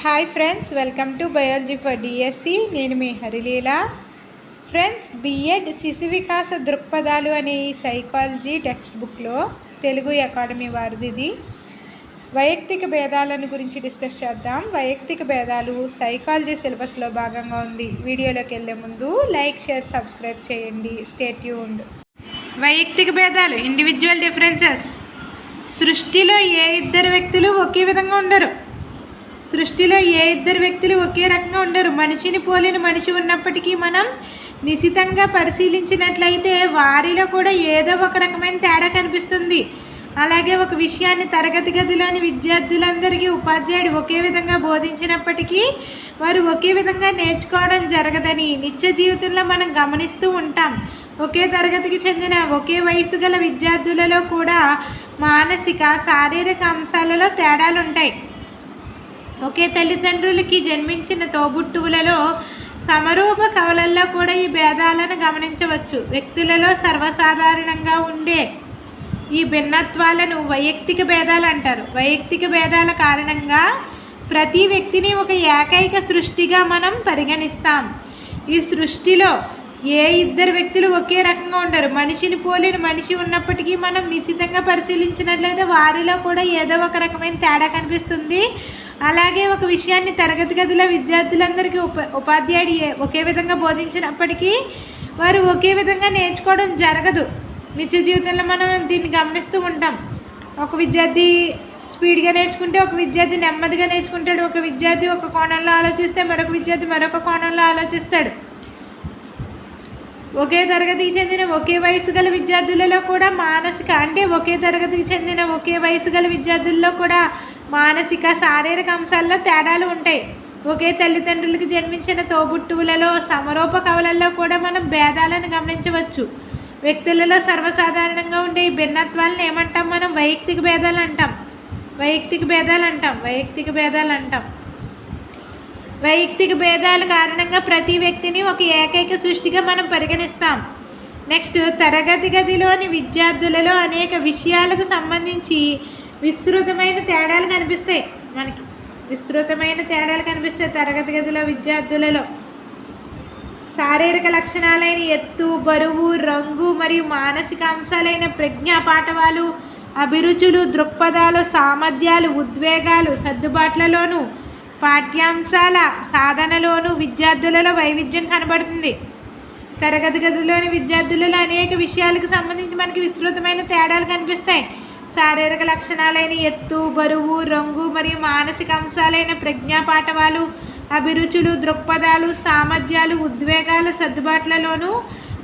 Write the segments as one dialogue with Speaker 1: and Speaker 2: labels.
Speaker 1: Hi friends, welcome to biology for DSC. నేను మీ Harileela. Friends, BEd శిశు వికాస దృక్పథాలు అనే ఈ సైకాలజీ టెక్స్ట్ బుక్లో తెలుగు అకాడమీ వారిది వైయక్తిక భేదాలను గురించి డిస్కస్ చేద్దాం. వైయక్తిక భేదాలు సైకాలజీ సిలబస్లో భాగంగా ఉంది. వీడియోలోకి వెళ్ళే ముందు లైక్, షేర్, సబ్స్క్రైబ్ చేయండి. Stay tuned. వైయక్తిక భేదాలు, ఇండివిజువల్ డిఫరెన్సెస్. సృష్టిలో ఏ ఇద్దరు వ్యక్తులు ఒకే విధంగా ఉండరు. సృష్టిలో ఏ ఇద్దరు వ్యక్తులు ఒకే రకంగా ఉండరు. మనిషిని పోలిన మనిషి ఉన్నప్పటికీ మనం నిశితంగా పరిశీలించినట్లయితే వారిలో కూడా ఏదో ఒక రకమైన తేడా కనిపిస్తుంది. అలాగే ఒక విషయాన్ని తరగతి గదిలోని విద్యార్థులందరికీ ఉపాధ్యాయుడు ఒకే విధంగా బోధించినప్పటికీ వారు ఒకే విధంగా నేర్చుకోవడం జరగదని నిత్య జీవితంలో మనం గమనిస్తూ ఉంటాం. ఒకే తరగతికి చెందిన ఒకే వయసు గల విద్యార్థులలో కూడా మానసిక, శారీరక అంశాలలో తేడాలు ఉంటాయి. ఒకే తల్లిదండ్రులకి జన్మించిన తోబుట్టువులలో సమరూప కవలల్లో కూడా ఈ భేదాలను గమనించవచ్చు. వ్యక్తులలో సర్వసాధారణంగా ఉండే ఈ భిన్నత్వాలను వైయక్తిక భేదాలు అంటారు. వైయక్తిక భేదాల కారణంగా ప్రతి వ్యక్తిని ఒక ఏకైక సృష్టిగా మనం పరిగణిస్తాం. ఈ సృష్టిలో ఏ ఇద్దరు వ్యక్తులు ఒకే రకంగా ఉండరు. మనిషిని పోలిన మనిషి ఉన్నప్పటికీ మనం నిశితంగా పరిశీలించినట్లయితే వారిలో కూడా ఏదో ఒక రకమైన తేడా కనిపిస్తుంది. అలాగే ఒక విషయాన్ని తరగతి గదిలో విద్యార్థులందరికీ ఉపాధ్యాయుడు ఒకే విధంగా బోధించినప్పటికీ వారు ఒకే విధంగా నేర్చుకోవడం జరగదు. నిత్య జీవితంలో మనం దీన్ని గమనిస్తూ ఉంటాం. ఒక విద్యార్థి స్పీడ్గా నేర్చుకుంటే ఒక విద్యార్థి నెమ్మదిగా నేర్చుకుంటాడు. ఒక విద్యార్థి ఒక కోణంలో ఆలోచిస్తే మరొక విద్యార్థి మరొక కోణంలో ఆలోచిస్తాడు. ఒకే తరగతికి చెందిన ఒకే వయసు గల విద్యార్థులలో కూడా ఒకే తరగతికి చెందిన ఒకే వయసు గల విద్యార్థుల్లో కూడా మానసిక, శారీరక అంశాల్లో తేడాలు ఉంటాయి. ఒకే తల్లిదండ్రులకు జన్మించిన తోబుట్టువులలో సమరూప కవలల్లో కూడా మనం భేదాలను గమనించవచ్చు. వ్యక్తులలో సర్వసాధారణంగా ఉండే ఈ భిన్నత్వాలను ఏమంటాం? మనం వైయక్తిక భేదాలు అంటాం. వైయక్తిక భేదాల కారణంగా ప్రతి వ్యక్తిని ఒక ఏకైక సృష్టిగా మనం పరిగణిస్తాం. నెక్స్ట్, తరగతి గదిలోని విద్యార్థులలో అనేక విషయాలకు సంబంధించి విస్తృతమైన తేడాలు కనిపిస్తాయి. తరగతి గదిలో విద్యార్థులలో శారీరక లక్షణాలైన ఎత్తు, బరువు, రంగు మరియు మానసిక అంశాలైన ప్రజ్ఞా పాఠవాలు, అభిరుచులు, దృక్పథాలు, సామర్థ్యాలు, ఉద్వేగాలు, సర్దుబాట్లలోనూ పాఠ్యాంశాల సాధనలోనూ విద్యార్థులలో వైవిధ్యం కనబడుతుంది. తరగతి గదిలోని విద్యార్థులలో అనేక విషయాలకు సంబంధించి మనకి విస్తృతమైన తేడాలు కనిపిస్తాయి. శారీరక లక్షణాలైన ఎత్తు, బరువు, రంగు మరియు మానసిక అంశాలైన ప్రజ్ఞా పాఠవాలు, అభిరుచులు, దృక్పథాలు, సామర్థ్యాలు, ఉద్వేగాల సర్దుబాట్లలోనూ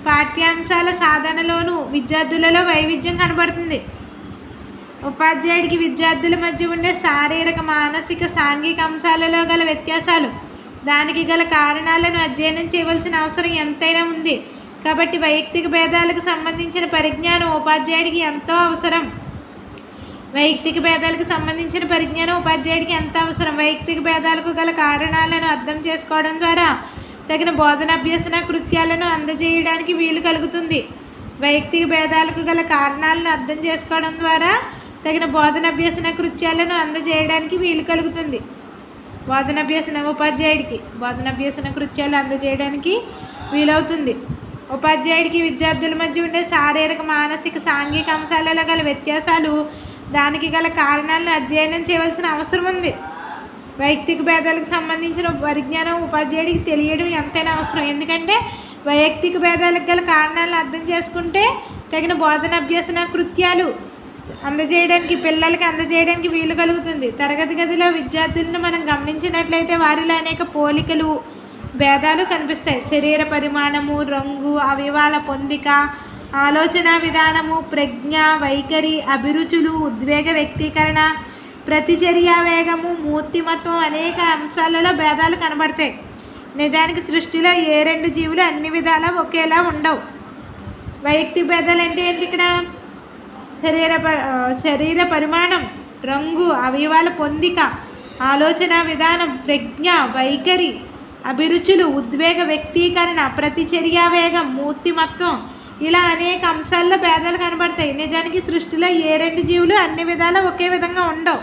Speaker 1: పాఠ్యాంశాల సాధనలోనూ విద్యార్థులలో వైవిధ్యం కనబడుతుంది. ఉపాధ్యాయుడికి విద్యార్థుల మధ్య ఉండే శారీరక, మానసిక, సాంఘిక అంశాలలో గల వ్యత్యాసాలు, దానికి గల కారణాలను అధ్యయనం చేయవలసిన అవసరం ఎంతైనా ఉంది. కాబట్టి వైయక్తిక భేదాలకు సంబంధించిన పరిజ్ఞానం ఉపాధ్యాయుడికి ఎంతో అవసరం. వైయక్తిక భేదాలకు గల కారణాలను అర్థం చేసుకోవడం ద్వారా తగిన బోధన అభ్యసన కృత్యాలను అందజేయడానికి వీలు కలుగుతుంది. వైయక్తిక భేదాలకు గల కారణాలను అర్థం చేసుకోవడం ద్వారా తగిన బోధన అభ్యసన కృత్యాలను అందజేయడానికి వీలు కలుగుతుంది. ఉపాధ్యాయుడికి బోధన అభ్యసన కృత్యాలు అందజేయడానికి వీలవుతుంది. ఉపాధ్యాయుడికి విద్యార్థుల మధ్య ఉండే శారీరక, మానసిక, సాంఘిక అంశాలలో గల వ్యత్యాసాలు, దానికి గల కారణాలను అధ్యయనం చేయవలసిన అవసరం ఉంది. వైయక్తిక భేదాలకు సంబంధించిన పరిజ్ఞానం ఉపాధ్యాయుడికి తెలియడం ఎంతైనా అవసరం. ఎందుకంటే వైయక్తిక భేదాలకు గల కారణాలను అర్థం చేసుకుంటే తగిన బోధన అభ్యసన కృత్యాలు పిల్లలకి అందజేయడానికి వీలు కలుగుతుంది. తరగతి గదిలో విద్యార్థులను మనం గమనించినట్లయితే వారిలో అనేక పోలికలు, భేదాలు కనిపిస్తాయి. శరీర పరిమాణము, రంగు, అవయవాల పొందిక, ఆలోచన విధానము, ప్రజ్ఞ, వైఖరి, అభిరుచులు, ఉద్వేగ వ్యక్తీకరణ, ప్రతిచర్యా వేగము, మూర్తిమత్వం అనేక అంశాలలో భేదాలు కనబడతాయి. నిజానికి సృష్టిలో ఏ రెండు జీవులు అన్ని విధాలా ఒకేలా ఉండవు. వైయక్తిక భేదాలు అంటే ఏంటి? ఇక్కడ శరీర పరిమాణం, రంగు, అవయవాల పొందిక, ఆలోచన విధానం, ప్రజ్ఞ, వైఖరి, అభిరుచులు, ఉద్వేగ వ్యక్తీకరణ, ప్రతిచర్యా వేగం, మూర్తిమత్వం, ఇలా అనేక అంశాల్లో భేదాలు కనబడతాయి. నిజానికి సృష్టిలో ఏ రెండు జీవులు అన్ని విధాలా ఒకే విధంగా ఉండవు.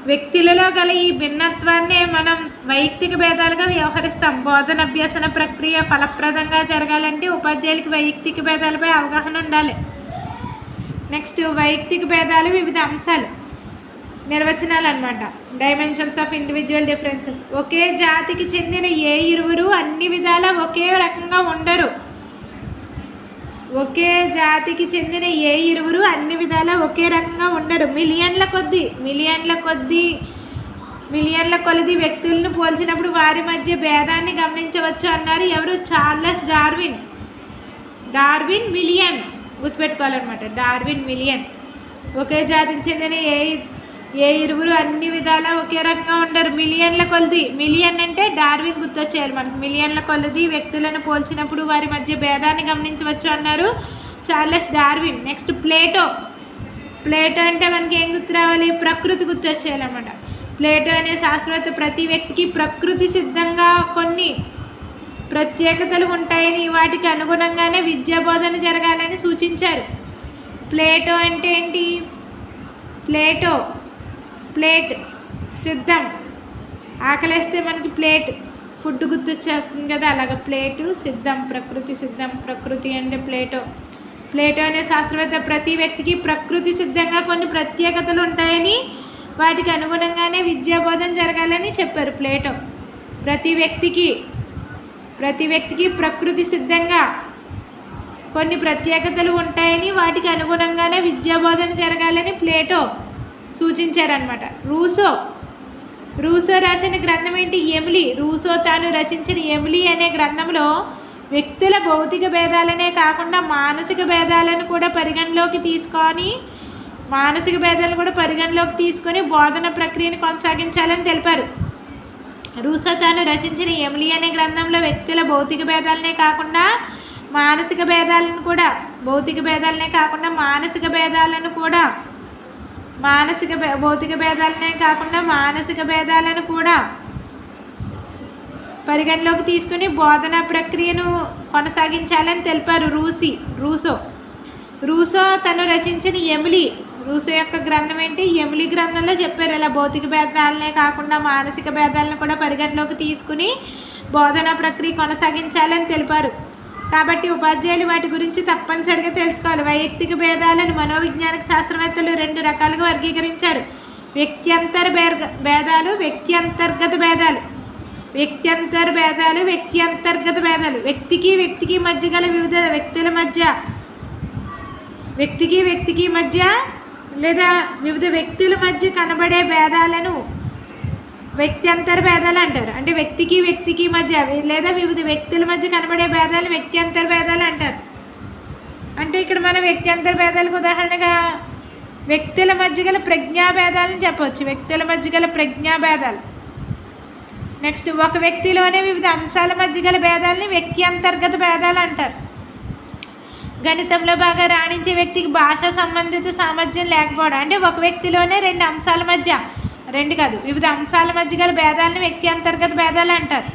Speaker 1: వ్యక్తులలో గల ఈ భిన్నత్వాన్నే మనం వైయక్తిక భేదాలుగా వ్యవహరిస్తాం. బోధన అభ్యసన ప్రక్రియ ఫలప్రదంగా జరగాలంటే ఉపాధ్యాయులకి వైయక్తిక భేదాలపై అవగాహన ఉండాలి. నెక్స్ట్ వైయక్తిక భేదాలు వివిధ అంశాలు నిర్వచనాలు అన్నమాట. Dimensions of individual differences. ఒకే జాతికి చెందిన ఏ ఇరువురు అన్ని విధాలా ఒకే రకంగా ఉండరు. ఒకే జాతికి చెందిన ఏ ఇరువురు అన్ని విధాలా ఒకే రకంగా ఉండరు. మిలియన్ల కొలది వ్యక్తులను పోల్చినప్పుడు వారి మధ్య భేదాన్ని గమనించవచ్చు అన్నారు ఎవరు? చార్లెస్ డార్విన్ మిలియన్ గుర్తుపెట్టుకోవాలన్నమాట. Darwin million. ఒకే జాతికి చెందిన ఏ ఇరువురు అన్ని విధాలా ఒకే రకంగా ఉండరు. మిలియన్ల కొలది, మిలియన్ అంటే డార్విన్ గుర్తొచ్చేయాలి మనకు. మిలియన్ల కొలది వ్యక్తులను పోల్చినప్పుడు వారి మధ్య భేదాన్ని గమనించవచ్చు అన్నారు చార్లెస్ డార్విన్. నెక్స్ట్ ప్లేటో అంటే మనకి ఏం గుర్తు రావాలి? ప్రకృతి గుర్తొచ్చేయాలన్నమాట. ప్లేటో అనే శాస్త్రవేత్త ప్రతి వ్యక్తికి ప్రకృతి సిద్ధంగా కొన్ని ప్రత్యేకతలు ఉంటాయని వాటికి అనుగుణంగానే విద్యాబోధన జరగాలని సూచించారు. ప్లేటో అంటే ఏంటి? ప్లేట్ సిద్ధం. ఆకలేస్తే మనకి ప్లేట్ ఫుడ్ గుర్తొచ్చేస్తుంది కదా, అలాగ ప్లేటు సిద్ధం, ప్రకృతి సిద్ధం. ప్రకృతి అంటే ప్లేటో అనే శాస్త్రవేత్త ప్రతి వ్యక్తికి ప్రకృతి సిద్ధంగా కొన్ని ప్రత్యేకతలు ఉంటాయని వాటికి అనుగుణంగానే విద్యాబోధన జరగాలని చెప్పారు ప్లేటో. ప్రతి వ్యక్తికి ప్రకృతి సిద్ధంగా కొన్ని ప్రత్యేకతలు ఉంటాయని వాటికి అనుగుణంగానే విద్యాబోధన జరగాలని ప్లేటో సూచించారనమాట. రూసో రాసిన గ్రంథం ఏంటి? ఎమిలీ. రూసో తాను రచించిన ఎమిలీ అనే గ్రంథంలో వ్యక్తుల భౌతిక భేదాలనే కాకుండా మానసిక భేదాలను కూడా పరిగణలోకి తీసుకొని బోధన ప్రక్రియను కొనసాగించాలని తెలిపారు. రూసో తాను రచించిన ఎమిలీ అనే గ్రంథంలో వ్యక్తుల భౌతిక భేదాలనే కాకుండా మానసిక భేదాలను కూడా పరిగణలోకి తీసుకుని బోధనా ప్రక్రియను కొనసాగించాలని తెలిపారు రూసో తను రచించిన ఎమిలీ. రూసో యొక్క గ్రంథం ఏంటి? ఎమిలీ గ్రంథంలో చెప్పారు ఇలా భౌతిక భేదాలనే కాకుండా మానసిక భేదాలను కూడా పరిగణలోకి తీసుకుని బోధనా ప్రక్రియ కొనసాగించాలని తెలిపారు. కాబట్టి ఉపాధ్యాయులు వాటి గురించి తప్పనిసరిగా తెలుసుకోవాలి. వైయక్తిక భేదాలను మనోవిజ్ఞానిక శాస్త్రవేత్తలు 2 రకాలుగా వర్గీకరించారు. వ్యక్త్యంతర భేదాలు, వ్యక్త్యంతర్గత భేదాలు. వ్యక్తికి మధ్య గల వివిధ వ్యక్తుల మధ్య లేదా వివిధ వ్యక్తుల మధ్య కనబడే భేదాలను వ్యక్త్యంతర భేదాలు అంటారు. అంటే వ్యక్తికి మధ్య లేదా వివిధ వ్యక్తుల మధ్య కనబడే భేదాలు వ్యక్త్యంతర భేదాలు అంటారు. అంటే ఇక్కడ మనం వ్యక్త్యంతర భేదాలకు ఉదాహరణగా వ్యక్తుల మధ్య గల ప్రజ్ఞా భేదాలను చెప్పవచ్చు. నెక్స్ట్ ఒక వ్యక్తిలోనే వివిధ అంశాల మధ్య గల భేదాలని వ్యక్త్యంతర్గత భేదాలు అంటారు. గణితంలో బాగా రాణించే వ్యక్తికి భాషా సంబంధిత సామర్థ్యం లేకపోవడం. అంటే ఒక వ్యక్తిలోనే వివిధ అంశాల మధ్య గల భేదాలను వ్యక్త్యంతర్గత భేదాలు అంటారు.